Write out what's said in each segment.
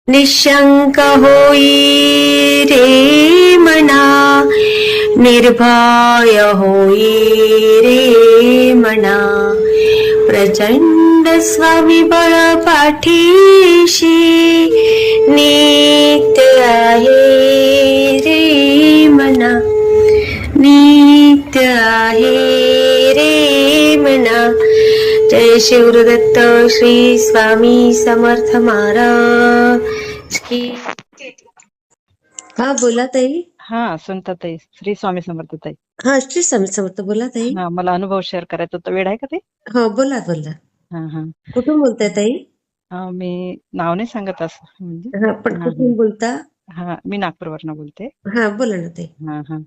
निशंक होई रे मना, निर्भय होई रे मना, प्रचंड स्वविबळ पाठीशी नित्य आहे रे मना, नित्य आहे रे मना. जय शिवदत्त श्री स्वामी समर्थ महाराज की. हा बोला ताई. हा सुनताताई, श्री स्वामी समर्थ ताई. हा श्री स्वामी समर्थ. बोला ताई. हा, मला अनुभव शेअर करायचा होता. वेळ आहे का ते? हो बोला बोला. हा हा कुठून बोलताय ताई? मी नाव नाही सांगत असं म्हणजे. हा पण हा कुठून बोलता? हा मी नागपूरवरनं बोलते. हा बोला ना ताई. हा हा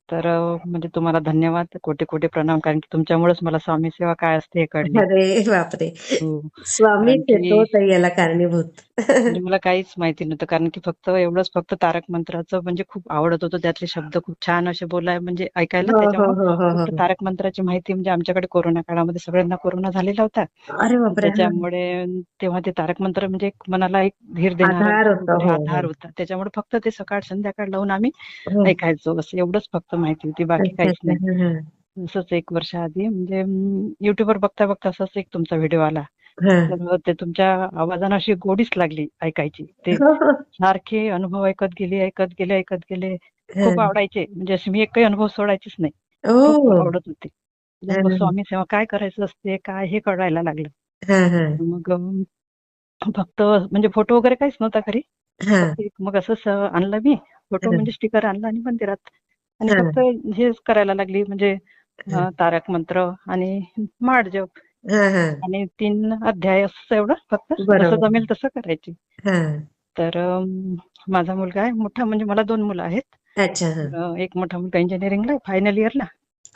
तर म्हणजे तुम्हाला धन्यवाद, कोटी कोटी प्रणाम. कारण की तुमच्यामुळेच मला स्वामी सेवा काय असते हे कळली. अरे बापरे, हो, कारण स्वामीच की येतो ताई याला कारणीभूत. म्हणजे मला काहीच माहिती नव्हतं. कारण की फक्त तारक मंत्राचं म्हणजे खूप आवडत होतं. त्यातले शब्द खूप छान असे बोलाय म्हणजे ऐकायला. हो हो त्याच्यामुळे हो हो फक्त हो. तारक मंत्राची माहिती म्हणजे आमच्याकडे कोरोना काळामध्ये सगळ्यांना कोरोना झालेला होता. अरे बापरे. हा. त्याच्यामुळे तेव्हा ते तारक मंत्र म्हणजे एक मनाला एक धीर देणारा आधार होता. वगैरे हो आधार हो होता. त्याच्यामुळे फक्त ते सकाळ संध्याकाळ लावून आम्ही हो. ऐकायचो. असं एवढंच फक्त माहिती होती, बाकी अच्छा काहीच अच्छा. नाही. हा हा असंच 1 वर्ष आधी म्हणजे युट्यूबवर बघता बघता असंच एक तुमचा व्हिडिओ आला. हा. तर ते तुमच्या आवाजानं अशी गोडीच लागली ऐकायची. ते हो, हो. सारखे अनुभव ऐकत गेले, ऐकत गेले, ऐकत गेले. हा. खूप आवडायचे. म्हणजे असे मी एकही अनुभव सोडायचीच नाही. खूप ओ. आवडत होते. हा त्याच्यामुळे स्वामी सेवा काय करायचं असते, काय हे कळायला लागलं. हा हा मग फक्त म्हणजे फोटो वगैरे काहीच नव्हता घरी. हा फक्त एक मग असंच आणलं मी. फोटो हा म्हणजे स्टिकर आणला आणि मंदिरात आणि हा फक्त हेच करायला लागली म्हणजे तारक मंत्र आणि माळ जप हा हा. आणि 3 अध्याय असं एवढं फक्त जसं बरोबर. जमेल तसं करायची. हा. तर माझा मुलगा आहे मोठा, म्हणजे मला 2 मुलं आहेत. अच्छा. हा. एक मोठा मुलगा इंजिनिअरिंगला आहे, फायनल इयरला.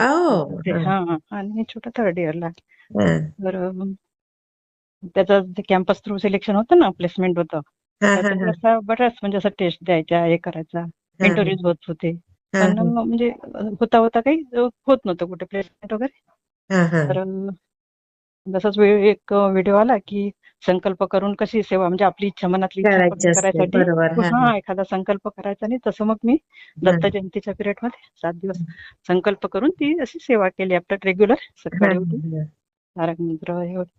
ओ. ते हा हां आणि छोटा 3rd इयरला. हा तर त्याचं ते कॅम्पस थ्रू सिलेक्शन होतं ना, प्लेसमेंट होतं. हा तर हा त्याला हा असा बऱ्याच म्हणजे असं टेस्ट द्यायच्या, हे करायचा, हा इंटरव्ह्यूज होत होते. हा पण म्हणजे होता काही होत नव्हतं कुठे प्लेसमेंट वगैरे. हा हा. तर जसाच एक व्हिडिओ आला की संकल्प करून कशी सेवा म्हणजे आपली इच्छा, मनातली इच्छा करायचे पूर्ण असते. करायसाठी बरोबर. हा हा एखादा संकल्प करायचा. आणि तसं मग मी हा दत्त जयंतीच्या पिरियडमध्ये 7 दिवस संकल्प करून ती अशी सेवा केली आपल्या रेग्युलर हा सकाळी उठून हा. तारक मंत्र हे होतं.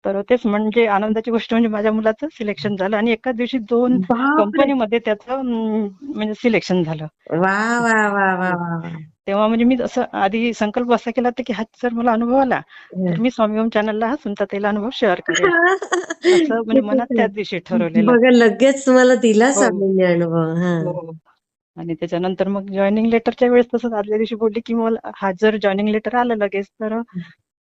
तर तेच म्हणजे आनंदाची गोष्ट म्हणजे माझ्या मुलाचं सिलेक्शन झालं आणि एकाच दिवशी 2 बापरे. कंपनीमध्ये त्याचं म्हणजे सिलेक्शन झालं. वा वा वा वा वा वा. तेव्हा म्हणजे मी असं आधी संकल्प असा केला होता की हा जर मला अनुभव आला तर मी स्वामी ओम चॅनलला हा सुनताताईला अनुभव शेअर करेल, असं म्हणजे किती मनात छान. त्याच दिवशी ठरवलेलं. बघा लगेच तुम्हाला दिला हो स्वामींनी अनुभव. हा हो. आणि त्याच्यानंतर मग जॉईनिंग लेटरच्या वेळेस तसंच आदल्या दिवशी बोलली की मला हा जर जॉईनिंग लेटर आलं लगेच तर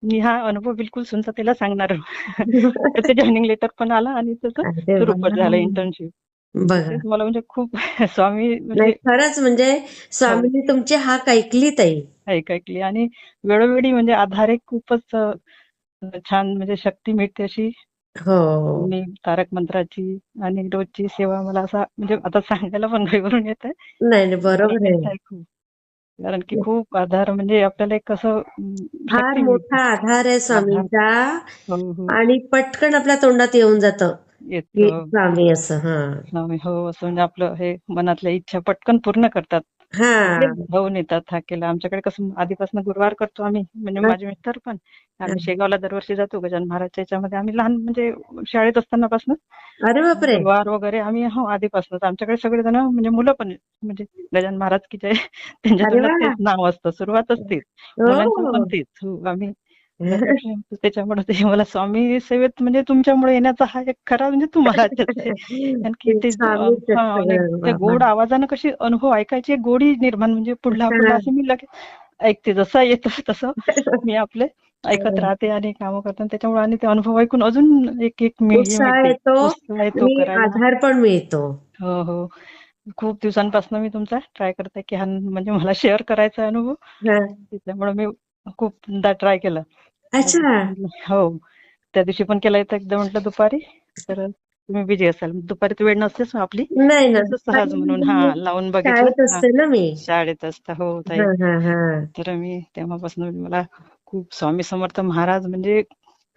मी हा अनुभव बिलकुल सुनताताईला सांगणार. तर ते जॉईनिंग लेटर पण आलं आणि त्याचं अरे सुरू वा. पण झालं इंटर्नशिप. तर बघा. तेच मला म्हणजे खूप स्वामी नाही म्हणजे खरंच म्हणजे हो स्वामींनी तुमची हाक ऐकली ताई. ऐकली आणि वेळोवेळी म्हणजे आधार एक खूपच छान म्हणजे शक्ती मिळते अशी. हो. मी तारक मंत्राची आणि रोजची सेवा मला असा म्हणजे आता सांगायला पण घाईवरून येत आहे. नाही नाही बरोबर कारण आहे. येत आहे खूप. कारण की खूप आधार म्हणजे आपल्याला एक कसं फार शक्ती मिळते. मोठा आधार आहे आधार स्वामींचा. हो हो आणि पटकन आपल्या तोंडात येऊन जातं की येतो. स्वामी असं. हा स्वामी हो असं म्हणजे आपलं हे मनातल्या इच्छा पटकन पूर्ण करतात. हा लगेच धावून येतात. हा केला आमच्याकडे कसं आधीपासून गुरुवार करतो आम्ही, म्हणजे माझे मिस्टर पण. हा. आम्ही शेगावला दरवर्षी जातो गजानन महाराजच्या याच्यामध्ये. आम्ही लहान म्हणजे शाळेत असतानापासून अरे बापरे. गुरुवार वगैरे आम्ही हो आधीपासूनच आमच्याकडे सगळेजण म्हणजे मुलं पण म्हणजे गजानन महाराज की जय त्यांच्या अरे तोंडात वा. तेच नाव असतं, सुरुवातच तीच, मुलांचं पण हो. तेच. हो आम्ही दरवर्षी त्याच्यामुळे ते मला स्वामी सेवेत म्हणजे तुमच्यामुळे येण्याचा हा एक खरा म्हणजे तुम्हालाच आहे. आणखी ते स्वामीच आहेत आणि सगळं त्या बाबा. गोड आवाजानं कशी अनुभव ऐकायची एक गोडी निर्माण म्हणजे पुढला पुढला हा. असं मी लगेच ऐकते. जसं येतं तसं मी आपले ऐकत राहते आणि कामं करते. त्याच्यामुळे आणि ते अनुभव ऐकून अजून एक एक हे उत्साह मिळते, येतो उत्साह येतो आणि करायला. आधार पण मिळतो. हो हो. खूप दिवसांपासून मी तुमचा ट्राय करते की हा म्हणजे मला शेअर करायचा अनुभव. हा. त्याच्यामुळे मी खूपदा ट्राय केलं. अच्छा. हो. त्या दिवशी पण केला होता एकदा म्हटलं दुपारी, तर तुम्ही बिझी असाल. दुपारी तर वेळ नसतेच ना आपली. नाही ना असं सहज दुपारी म्हणून म्हणजे मी लावून बघितलं. शाळेत असते ना मी. शाळेत असता हो ताई. हा हा हा तर मी तेव्हापासून मला खूप स्वामी समर्थ महाराज म्हणजे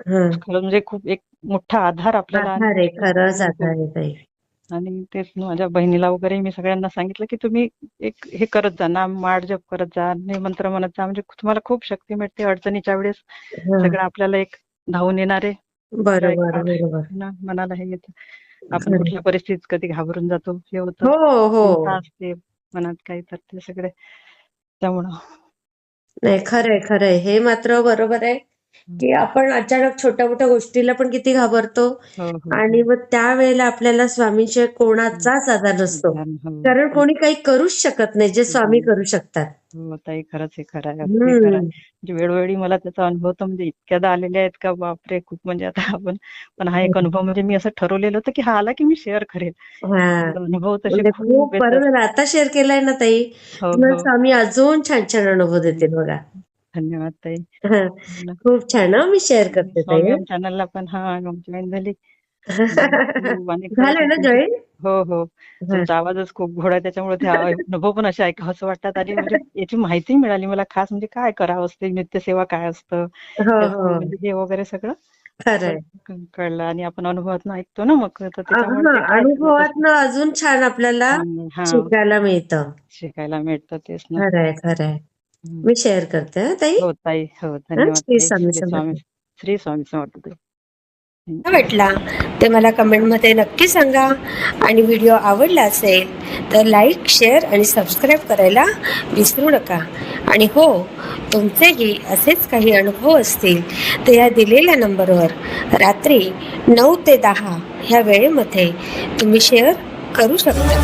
हा. खरं म्हणजे खूप एक मोठा आधार आपल्याला आणि आधार आहे, खरंच हो, आधार आहे ताई. आणि तेच माझ्या बहिणीला वगैरे मी सगळ्यांना सांगितलं की तुम्ही एक हे करत जा, नाम माळ जप करत जा, आणि मंत्र म्हणत जा, म्हणजे तुम्हाला खूप शक्ती मिळते अडचणीच्या वेळेस. हा. सगळं आपल्याला एक धावून येणारे काय बरोबर बरोबर. मनाला हे येतं. आपण खरं. कुठल्या परिस्थितीत कधी घाबरून जातो, हे होतं, हो हो. चिंता असते मनात काही, तर ते सगळे त्यामुळं. नाही, खरंय खरंय, हे मात्र बरोबर आहे की आपण अचानक छोट्या मोठ्या गोष्टीला पण किती घाबरतो. हो हो आणि हो. मग त्यावेळेला आपल्याला स्वामींशिवाय कोणाचाच आधार नसतो, ध्यान, हो कारण तेच. कोणी काही करूच शकत नाही जे स्वामी करू शकतात. हो ताई, खरंच हे खरं आहे, अगदी खरं आहे. हम्म. म्हणजे वेळोवेळी मला त्याचा अनुभव तर म्हणजे इतक्यादा आलेले आहेत का बापरे, खूप म्हणजे आता आपण, पण हा एक अनुभव म्हणजे मी असं ठरवलेलं होतं की हा आला की मी शेअर करेल. हा. अनुभव तसे म्हणजे खूप खूप येतात. बरं झालं आता शेअर केलाय ना ताई, हो तुम्हाला हो. स्वामी अजून छान छान अनुभव देतील बघा. धन्यवाद ताई. हा. खूप छान. मी शेअर आणि करते ताई. स्वामी ओम चॅनलला पण मग जॉईन झाली. खूप आणि खरंच झालंय ना तुमची, जॉईन? हो हो, तुमचा आवाजच खूप गोड आहे, त्याच्यामुळे ते अनुभव पण असे ऐकावंसं वाटतात, आणि म्हणजे याची माहिती मिळाली मला खास, म्हणजे काय करावं असते, नित्यसेवा काय असतं, हो त्याचं हो. म्हणजे हे वगैरे सगळं खरंय. कळलं. आणि आपण अनुभवातून ऐकतो ना, मग तर त्याच्यामुळे हा, ते काय करायचं असतं. अनुभवातनं अजून छान आपल्याला हा, शिकायला मिळतं. शिकायला मिळतं, तेच ना. खरंय खरंय. हम्म. मी शेअर करते हा ताई. हो ताई, हो, हा, धन्यवाद श्री ताई. स्वामी समर्थ. श्री स्वामी समर्थ ताई. वाटला ते मला कमेंटमध्ये नक्की सांगा. आणि व्हिडिओ आवडला असेल तर लाईक, शेअर आणि सबस्क्राईब करायला विसरू नका. आणि हो, तुमचेही असेच काही अनुभव असतील तर या दिलेल्या नंबरवर रात्री 9 ते 10 ह्या वेळेमध्ये तुम्ही शेअर करू शकता.